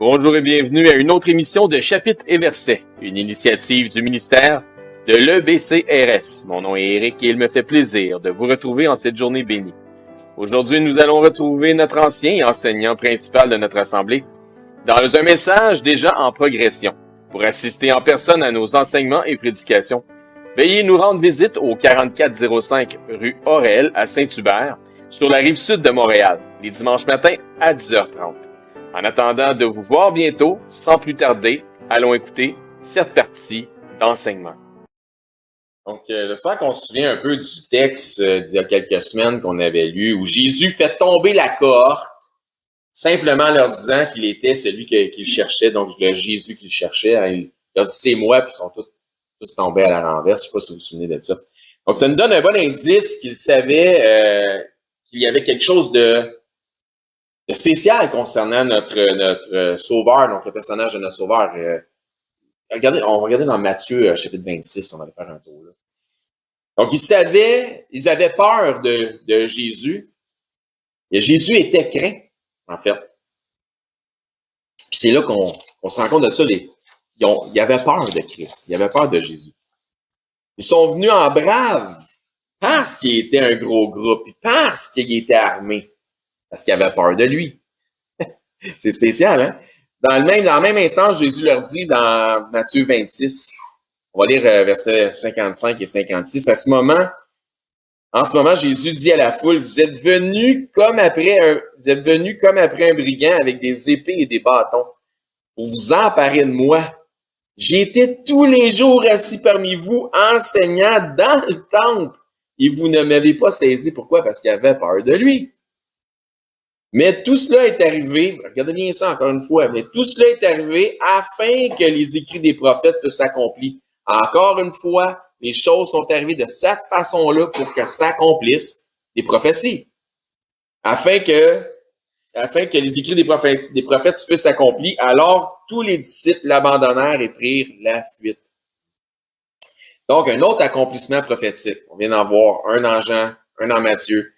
Bonjour et bienvenue à une autre émission de Chapitres et Versets, une initiative du ministère de l'EBCRS. Mon nom est Éric et il me fait plaisir de vous retrouver en cette journée bénie. Aujourd'hui, nous allons retrouver notre ancien enseignant principal de notre assemblée dans un message déjà en progression. Pour assister en personne à nos enseignements et prédications, veuillez nous rendre visite au 4405 rue Aurel à Saint-Hubert, sur la rive sud de Montréal, les dimanches matins à 10h30. En attendant de vous voir bientôt, sans plus tarder, allons écouter cette partie d'enseignement. Donc, j'espère qu'on se souvient un peu du texte d'il y a quelques semaines qu'on avait lu, où Jésus fait tomber la cohorte, simplement leur disant qu'il était celui qu'il cherchait, donc le Jésus qu'il cherchait. Hein, il a dit « c'est moi », puis ils sont tous tombés à la renverse. Je ne sais pas si vous vous souvenez de ça. Donc, ça nous donne un bon indice qu'il savait qu'il y avait quelque chose de spécial concernant notre sauveur, donc le personnage de notre sauveur. On va regarder dans Matthieu, chapitre 26, on va aller faire un tour là. Donc, ils avaient peur de Jésus. Et Jésus était craint, en fait. Puis c'est là qu'on se rend compte de ça. Ils avaient peur de Christ, ils avaient peur de Jésus. Ils sont venus en brave parce qu'il était un gros groupe, et parce qu'il était armé. Parce qu'ils avaient peur de lui. C'est spécial, hein? Dans le même instant, Jésus leur dit dans Matthieu 26, on va lire versets 55 et 56, en ce moment, Jésus dit à la foule, vous êtes venus comme après un brigand avec des épées et des bâtons pour vous emparer de moi. J'ai été tous les jours assis parmi vous, enseignant dans le temple, et vous ne m'avez pas saisi. Pourquoi? Parce qu'il avait peur de lui. Mais tout cela est arrivé, regardez bien ça encore une fois, mais tout cela est arrivé afin que les écrits des prophètes fussent accomplis. Encore une fois, les choses sont arrivées de cette façon-là pour que s'accomplissent les prophéties. Afin que les écrits des prophètes fussent accomplis, alors tous les disciples l'abandonnèrent et prirent la fuite. Donc, un autre accomplissement prophétique. On vient d'en voir un en Jean, un en Matthieu.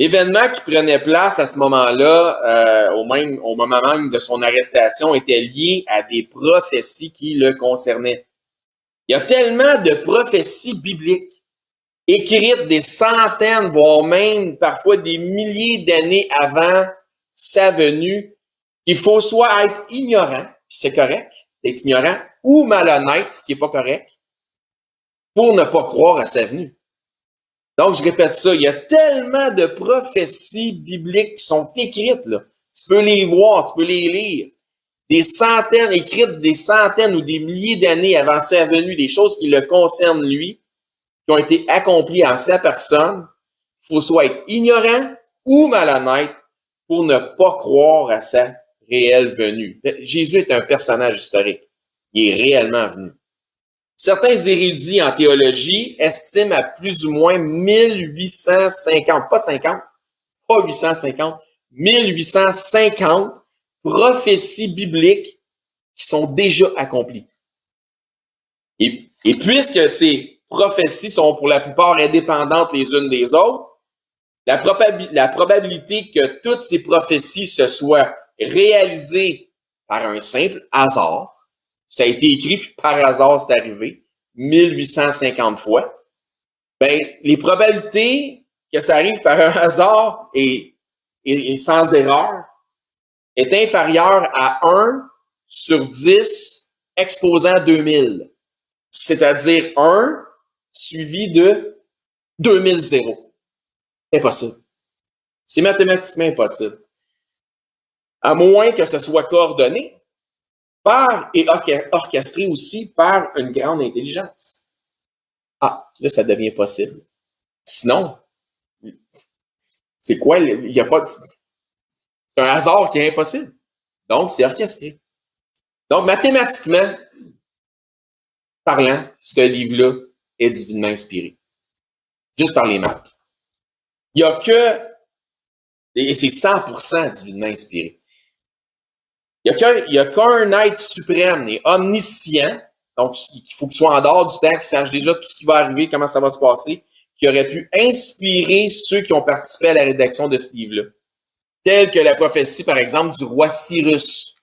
L'événement qui prenait place à ce moment-là, au moment même de son arrestation, était lié à des prophéties qui le concernaient. Il y a tellement de prophéties bibliques écrites des centaines, voire même parfois des milliers d'années avant sa venue, qu'il faut soit être ignorant, puis c'est correct d'être ignorant, ou malhonnête, ce qui n'est pas correct, pour ne pas croire à sa venue. Donc, je répète ça, il y a tellement de prophéties bibliques qui sont écrites, là. Tu peux les voir, tu peux les lire. Des centaines, écrites des centaines ou des milliers d'années avant sa venue, des choses qui le concernent lui, qui ont été accomplies en sa personne. Il faut soit être ignorant ou malhonnête pour ne pas croire à sa réelle venue. Jésus est un personnage historique. Il est réellement venu. Certains érudits en théologie estiment à plus ou moins 1850 prophéties bibliques qui sont déjà accomplies. Et puisque ces prophéties sont pour la plupart indépendantes les unes des autres, la probabilité que toutes ces prophéties se soient réalisées par un simple hasard, ça a été écrit, puis par hasard, c'est arrivé 1850 fois. Ben, les probabilités que ça arrive par un hasard et sans erreur est inférieure à 1 sur 10 exposant 2000. C'est-à-dire 1 suivi de 2000. Impossible. C'est mathématiquement impossible. À moins que ce soit coordonné et orchestré aussi par une grande intelligence. Ah, là, ça devient possible. Sinon, c'est quoi? Il y a pas. C'est un hasard qui est impossible. Donc, c'est orchestré. Donc, mathématiquement parlant, ce livre-là est divinement inspiré. Juste par les maths. Il y a que, et c'est 100% divinement inspiré. Il y a qu'un être suprême et omniscient, donc il faut qu'il soit en dehors du temps, qu'il sache déjà tout ce qui va arriver, comment ça va se passer, qui aurait pu inspirer ceux qui ont participé à la rédaction de ce livre-là. Tel que la prophétie, par exemple, du roi Cyrus.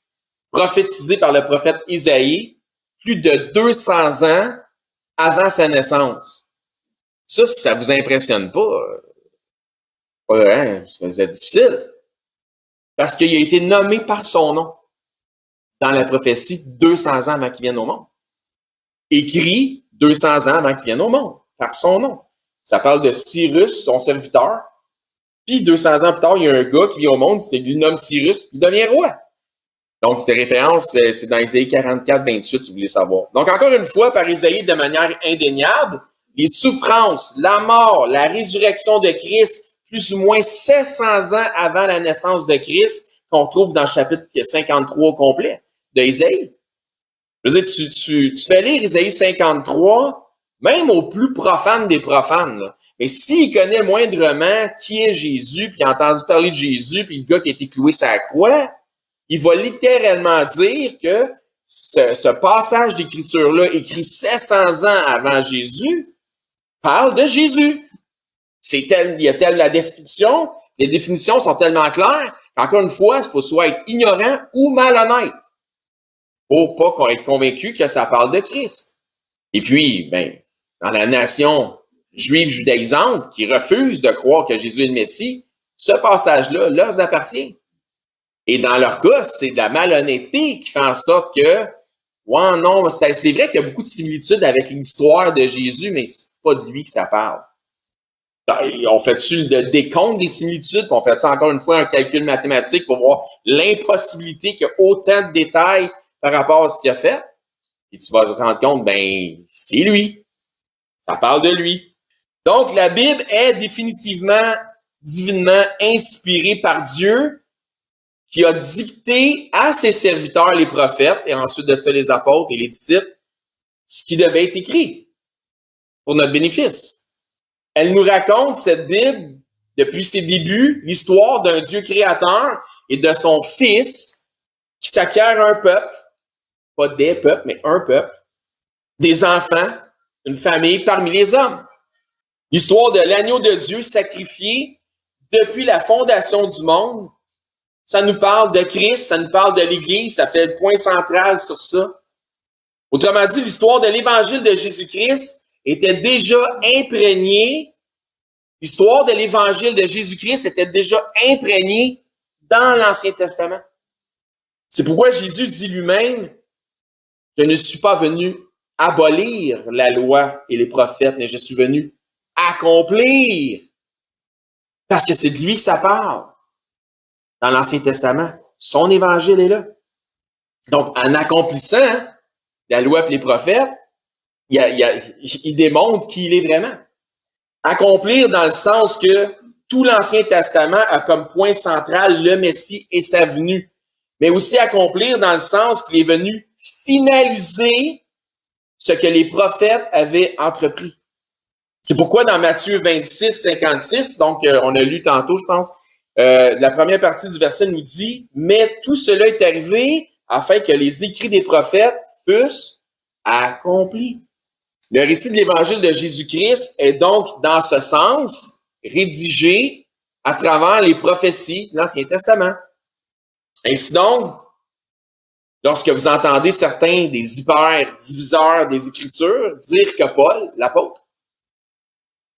prophétisé par le prophète Isaïe plus de 200 ans avant sa naissance. Ça, si ça vous impressionne pas, c'est difficile. Parce qu'il a été nommé par son nom dans la prophétie 200 ans avant qu'il vienne au monde. Écrit 200 ans avant qu'il vienne au monde, par son nom. Ça parle de Cyrus, son serviteur. Puis 200 ans plus tard, il y a un gars qui vient au monde, il le nomme Cyrus, puis il devient roi. Donc, cette référence, c'est dans Isaïe 44, 28, si vous voulez savoir. Donc, encore une fois, par Isaïe, de manière indéniable, les souffrances, la mort, la résurrection de Christ, plus ou moins 700 ans avant la naissance de Christ, qu'on trouve dans le chapitre 53 au complet de Isaïe. Je veux dire, tu fais lire Isaïe 53, même au plus profane des profanes, là. Mais s'il connaît moindrement qui est Jésus, puis il a entendu parler de Jésus, puis le gars qui a été cloué sur la croix, il va littéralement dire que ce passage d'écriture-là, écrit 700 ans avant Jésus, parle de Jésus. Il y a telle la description, les définitions sont tellement claires qu'encore une fois, il faut soit être ignorant ou malhonnête pour pas être convaincu que ça parle de Christ. Et puis, dans la nation juive judaïsante qui refuse de croire que Jésus est le Messie, ce passage-là leur appartient. Et dans leur cas, c'est de la malhonnêteté qui fait en sorte que, non, c'est vrai qu'il y a beaucoup de similitudes avec l'histoire de Jésus, mais c'est pas de lui que ça parle. On fait-tu le décompte des similitudes, puis on fait-tu encore une fois un calcul mathématique pour voir l'impossibilité qu'il y a autant de détails par rapport à ce qu'il a fait? Et tu vas te rendre compte, c'est lui. Ça parle de lui. Donc, la Bible est définitivement, divinement inspirée par Dieu, qui a dicté à ses serviteurs, les prophètes, et ensuite de ça, les apôtres et les disciples, ce qui devait être écrit pour notre bénéfice. Elle nous raconte, cette Bible, depuis ses débuts, l'histoire d'un Dieu créateur et de son Fils qui s'acquiert un peuple, pas des peuples, mais un peuple, des enfants, une famille parmi les hommes. L'histoire de l'agneau de Dieu sacrifié depuis la fondation du monde. Ça nous parle de Christ, ça nous parle de l'Église, ça fait le point central sur ça. Autrement dit, l'histoire de l'Évangile de Jésus-Christ était déjà imprégnée. L'histoire de l'Évangile de Jésus-Christ était déjà imprégnée dans l'Ancien Testament. C'est pourquoi Jésus dit lui-même, « Je ne suis pas venu abolir la loi et les prophètes, mais je suis venu accomplir. » Parce que c'est de lui que ça parle. Dans l'Ancien Testament, son évangile est là. Donc, en accomplissant la loi et les prophètes, il démontre qui il est vraiment. Accomplir dans le sens que tout l'Ancien Testament a comme point central le Messie et sa venue. Mais aussi accomplir dans le sens qu'il est venu finaliser ce que les prophètes avaient entrepris. C'est pourquoi dans Matthieu 26, 56, donc on a lu tantôt, je pense, la première partie du verset nous dit « Mais tout cela est arrivé afin que les écrits des prophètes fussent accomplis. » Le récit de l'Évangile de Jésus-Christ est donc, dans ce sens, rédigé à travers les prophéties de l'Ancien Testament. Ainsi donc, lorsque vous entendez certains des hyper-diviseurs des Écritures dire que Paul, l'apôtre,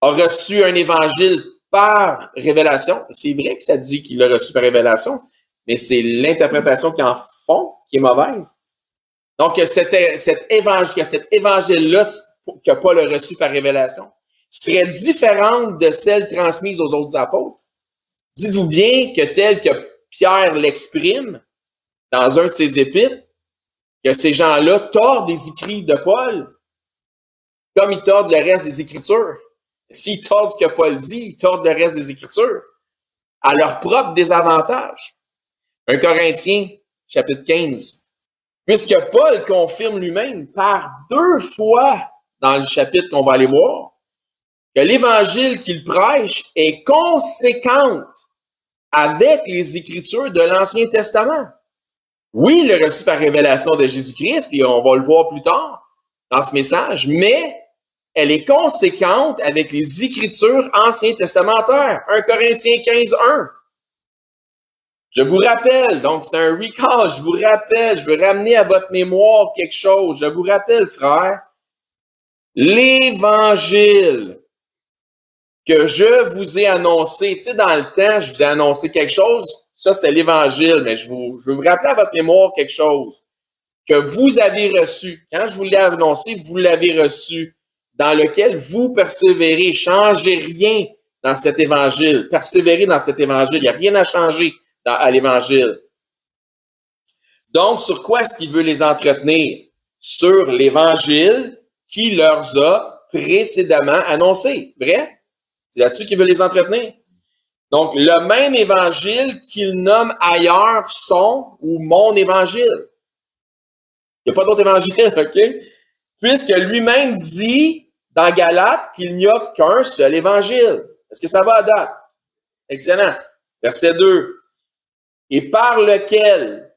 a reçu un évangile par révélation. C'est vrai que ça dit qu'il l'a reçu par révélation, mais c'est l'interprétation qu'ils en font qui est mauvaise. Donc, que cet évangile-là que Paul a reçu par révélation serait différente de celle transmise aux autres apôtres. Dites-vous bien que tel que Pierre l'exprime dans un de ses épîtres, que ces gens-là tordent les écrits de Paul comme ils tordent le reste des Écritures. S'ils tordent ce que Paul dit, ils tordent le reste des Écritures à leur propre désavantage. 1 Corinthiens, chapitre 15. Puisque Paul confirme lui-même par 2 fois dans le chapitre qu'on va aller voir, que l'évangile qu'il prêche est conséquente avec les Écritures de l'Ancien Testament. Oui, il est reçu par révélation de Jésus-Christ, puis on va le voir plus tard dans ce message, mais elle est conséquente avec les Écritures anciens testamentaires. 1 Corinthiens 15, 1. Je vous rappelle, donc c'est un recall, je vous rappelle, je veux ramener à votre mémoire quelque chose. Je vous rappelle, frère, l'Évangile que je vous ai annoncé, tu sais, dans le temps, je vous ai annoncé quelque chose, ça c'est l'Évangile, mais je veux vous rappeler à votre mémoire quelque chose que vous avez reçu. Quand je vous l'ai annoncé, vous l'avez reçu, dans lequel vous persévérez. Changez rien dans cet Évangile. Persévérez dans cet Évangile. Il n'y a rien à changer à l'Évangile. Donc, sur quoi est-ce qu'il veut les entretenir? Sur l'Évangile qui leur a précédemment annoncé. Vrai? C'est là-dessus qu'il veut les entretenir. Donc, le même Évangile qu'il nomme ailleurs son ou mon Évangile. Il n'y a pas d'autre Évangile, OK? Puisque lui-même dit dans Galates qu'il n'y a qu'un seul Évangile. Est-ce que ça va à date? Excellent. Verset 2. Et par lequel,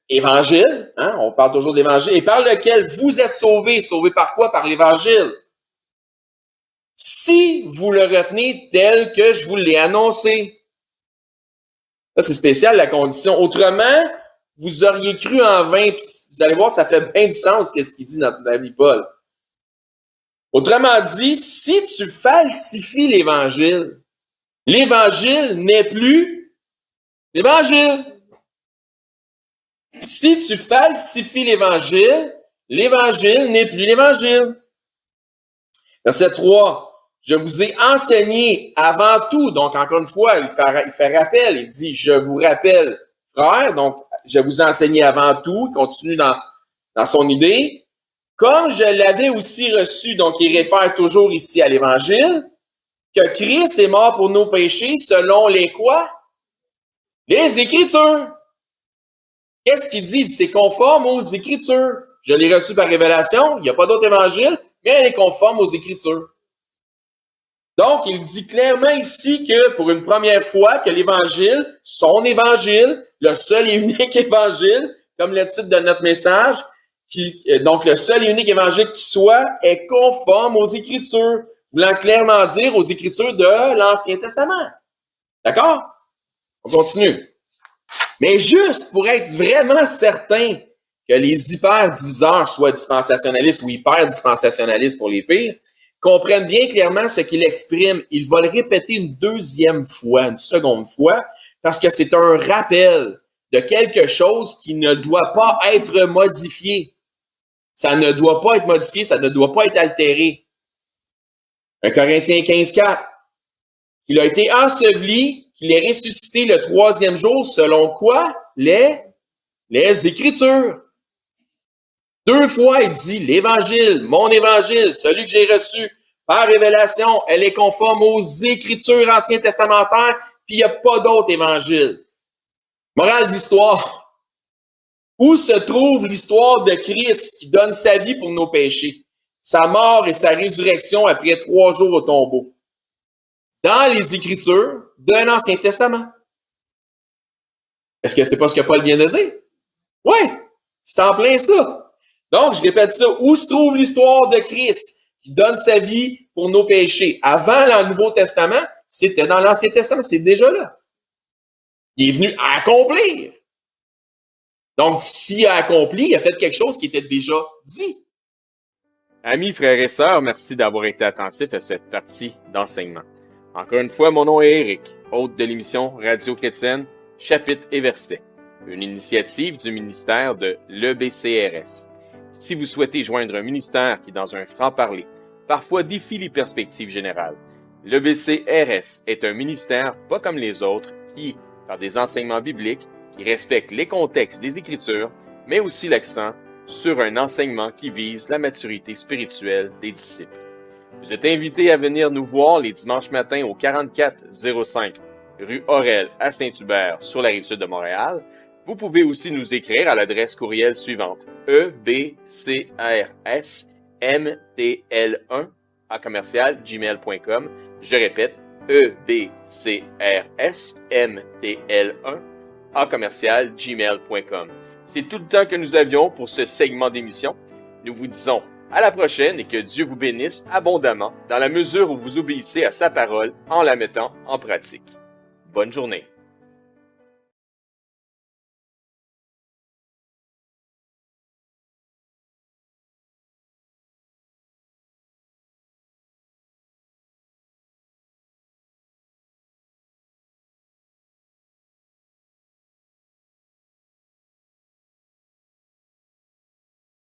l'Évangile, hein, on parle toujours de l'Évangile, et par lequel vous êtes sauvés. Sauvés par quoi? Par l'Évangile. Si vous le retenez tel que je vous l'ai annoncé. Ça, c'est spécial, la condition. Autrement, vous auriez cru en vain. Puis vous allez voir, ça fait bien du sens ce qu'il dit notre ami Paul. Autrement dit, si tu falsifies l'Évangile, l'Évangile n'est plus l'Évangile. Si tu falsifies l'Évangile n'est plus l'Évangile. Verset 3. Je vous ai enseigné avant tout, donc encore une fois, il fait rappel, il dit, je vous rappelle, frère, donc je vous ai enseigné avant tout, il continue dans son idée, comme je l'avais aussi reçu, donc il réfère toujours ici à l'Évangile, que Christ est mort pour nos péchés selon les quoi? Les Écritures. Qu'est-ce qu'il dit? Il dit, c'est conforme aux Écritures. Je l'ai reçu par révélation, il n'y a pas d'autre évangile, mais elle est conforme aux Écritures. Donc, il dit clairement ici que pour une première fois, que l'Évangile, son Évangile, le seul et unique Évangile, comme le titre de notre message, donc le seul et unique Évangile qui soit, est conforme aux Écritures, voulant clairement dire aux Écritures de l'Ancien Testament. D'accord? On continue. Mais juste pour être vraiment certain que les hyper-diviseurs, soit dispensationalistes ou hyper-dispensationalistes pour les pires, comprennent bien clairement ce qu'il exprime. Il va le répéter une deuxième fois, une seconde fois, parce que c'est un rappel de quelque chose qui ne doit pas être modifié. Ça ne doit pas être modifié, ça ne doit pas être altéré. 1 Corinthiens 15:4. Il a été enseveli, qu'il est ressuscité le troisième jour, selon quoi? Les Écritures. 2 fois, il dit l'Évangile, mon Évangile, celui que j'ai reçu par révélation, elle est conforme aux Écritures anciennes testamentaires, puis il n'y a pas d'autre Évangile. Morale d'histoire. Où se trouve l'histoire de Christ qui donne sa vie pour nos péchés? Sa mort et sa résurrection après 3 jours au tombeau. Dans les Écritures de l'Ancien Testament. Est-ce que c'est pas ce que Paul vient de dire? Oui, c'est en plein ça. Donc, je répète ça. Où se trouve l'histoire de Christ qui donne sa vie pour nos péchés? Avant le Nouveau Testament, c'était dans l'Ancien Testament, c'est déjà là. Il est venu accomplir. Donc, s'il a accompli, il a fait quelque chose qui était déjà dit. Amis, frères et sœurs, merci d'avoir été attentifs à cette partie d'enseignement. Encore une fois, mon nom est Éric, hôte de l'émission Radio Chrétienne, Chapitres et Versets, une initiative du ministère de l'EBCRS. Si vous souhaitez joindre un ministère qui, dans un franc-parler, parfois défie les perspectives générales, l'EBCRS est un ministère pas comme les autres qui, par des enseignements bibliques, qui respectent les contextes des Écritures, mais aussi l'accent sur un enseignement qui vise la maturité spirituelle des disciples. Vous êtes invités à venir nous voir les dimanches matins au 4405 rue Aurel à Saint-Hubert sur la Rive-Sud de Montréal. Vous pouvez aussi nous écrire à l'adresse courriel suivante ebcrsmtl1@gmail.com. Je répète, ebcrsmtl1@gmail.com. C'est tout le temps que nous avions pour ce segment d'émission. Nous vous disons à la prochaine et que Dieu vous bénisse abondamment dans la mesure où vous obéissez à sa parole en la mettant en pratique. Bonne journée.